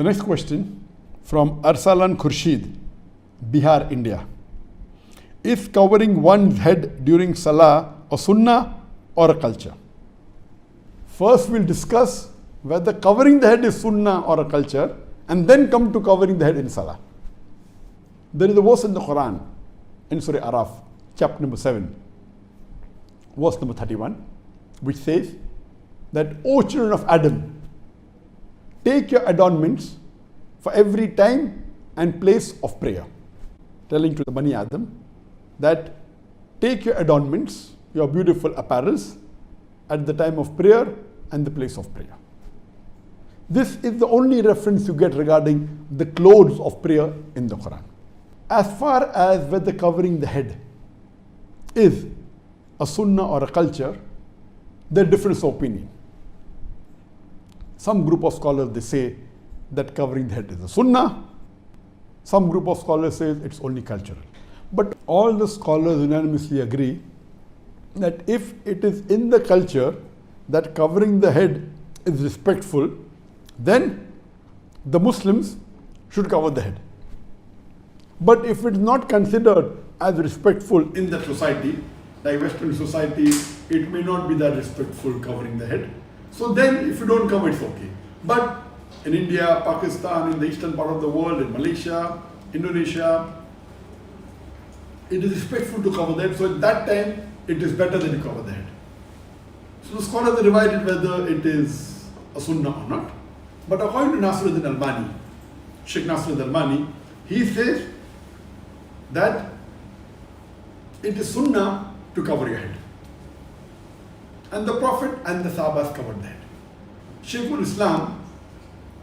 The next question from Arsalan Khurshid, Bihar, India. Is covering one's head during Salaah a Sunnah or a culture? First we'll discuss whether covering the head is Sunnah or a culture, and then come to covering the head in Salaah. There is a verse in the Quran, in Surah Araf, chapter number 7, verse number 31, which says that, O children of Adam, take your adornments for every time and place of prayer. Telling to the Bani Adam that take your adornments, your beautiful apparels, at the time of prayer and the place of prayer. This is the only reference you get regarding the clothes of prayer in the Quran. As far as whether covering the head is a sunnah or a culture, there are difference of opinion. Some group of scholars, they say that covering the head is a sunnah. Some group of scholars say it's only cultural. But all the scholars unanimously agree that if it is in the culture that covering the head is respectful, then the Muslims should cover the head. But if it's not considered as respectful in that society, like Western society, it may not be that respectful covering the head. So then if you don't cover, it's okay. But in India, Pakistan, in the eastern part of the world, in Malaysia, Indonesia, it is respectful to cover the head. So at that time, it is better that you cover the head. So the scholars are divided whether it is a sunnah or not. But according to Nasiruddin Albani, Sheikh Nasiruddin Albani, he says that it is sunnah to cover your head. And the Prophet and the Sahabas covered the head. Shaykhul Islam,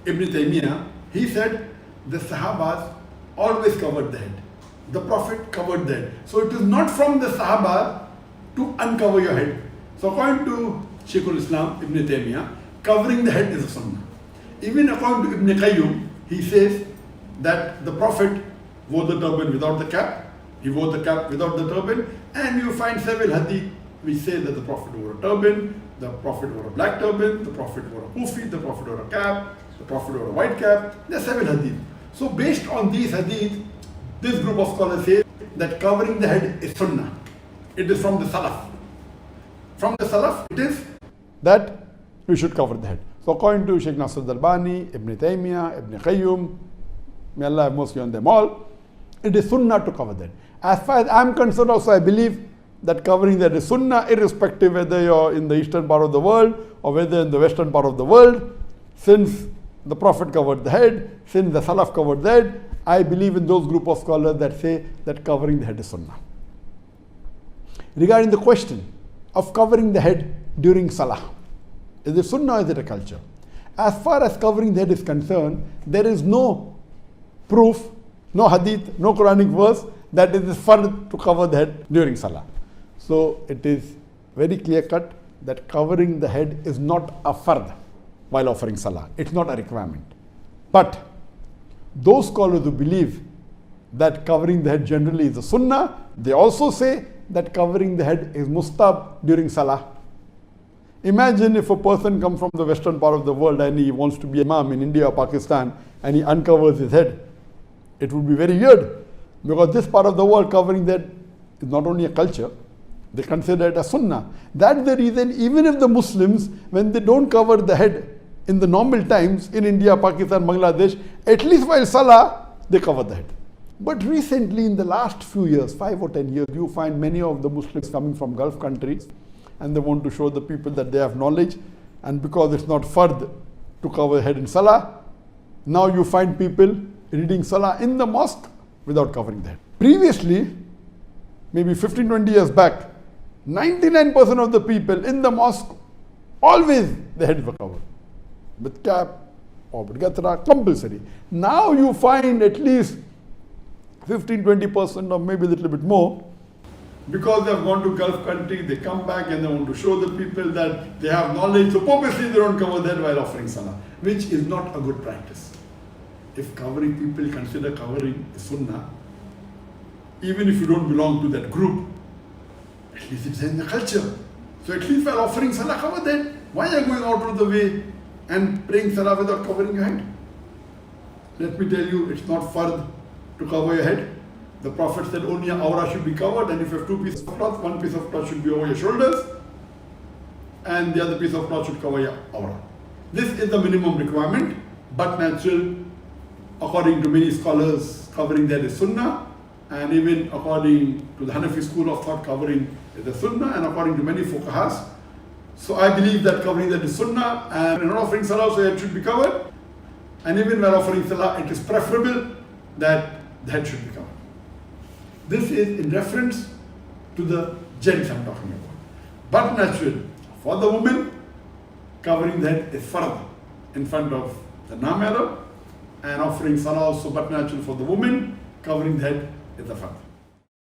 Ibn Taymiyyah, he said the Sahabas always covered the head. The Prophet covered the head. So it is not from the Sahaba to uncover your head. So according to Shaykhul Islam, Ibn Taymiyyah, covering the head is a sunnah. Even according to Ibn Qayyum, he says that the Prophet wore the turban without the cap, he wore the cap without the turban, and you find several hadith which say that the Prophet wore a turban, the Prophet wore a black turban, the Prophet wore a kufi, the Prophet wore a cap, the Prophet wore a white cap. There are several hadith. So based on these hadith, this group of scholars say that covering the head is sunnah. It is from the Salaf. From the Salaf, it is that we should cover the head. So according to Sheikh Nasiruddin Albani, Ibn Taymiyyah, Ibn Qayyum, may Allah have mercy on them all, it is sunnah to cover the head. As far as I am concerned also, I believe that covering the head is sunnah, irrespective whether you're in the eastern part of the world or whether in the western part of the world. Since the Prophet covered the head, since the Salaf covered the head, I believe in those group of scholars that say that covering the head is sunnah. Regarding the question of covering the head during Salah, is it sunnah or is it a culture? As far as covering the head is concerned, there is no proof, no hadith, no Quranic verse that it is fard to cover the head during Salah. So it is very clear cut that covering the head is not a fard while offering Salah. It's not a requirement. But those scholars who believe that covering the head generally is a sunnah, they also say that covering the head is mustab during Salah. Imagine if a person comes from the western part of the world and he wants to be imam in India or Pakistan and he uncovers his head. It would be very weird, because this part of the world covering the head is not only a culture, they consider it a sunnah. That's the reason even if the Muslims, when they don't cover the head in the normal times in India, Pakistan, Bangladesh, at least while Salah, they cover the head. But recently in the last few years, 5 or 10 years, you find many of the Muslims coming from Gulf countries and they want to show the people that they have knowledge, and because it's not fard to cover head in Salah, now you find people reading Salah in the mosque without covering the head. Previously, maybe 15-20 years back, 99% of the people in the mosque, always the heads were covered with cap or with gatra, compulsory. Now you find at least 15-20% or maybe a little bit more, because they have gone to Gulf country, they come back and they want to show the people that they have knowledge, so purposely they don't cover that while offering Salah, which is not a good practice. If covering people consider covering a sunnah, even if you don't belong to that group, at least it's in the culture. So at least while offering Salah, cover that. Why are you going out of the way and praying Salah without covering your head? let me tell you, it's not fard to cover your head. The Prophet said only your awrah should be covered, and if you have two pieces of cloth, one piece of cloth should be over your shoulders, and the other piece of cloth should cover your awrah. This is the minimum requirement, but natural, according to many scholars, covering that is sunnah, and even according to the Hanafi school of thought, covering is the sunnah, and according to many fuqahas. So I believe that covering that is sunnah, and when not offering salah, so it should be covered. And even when offering salah, it is preferable that the head should be covered. This is in reference to the gents I'm talking about. But natural, for the woman, covering the head is fard in front of the non-mahram, and offering salah also but natural for the woman, covering the head is the fard.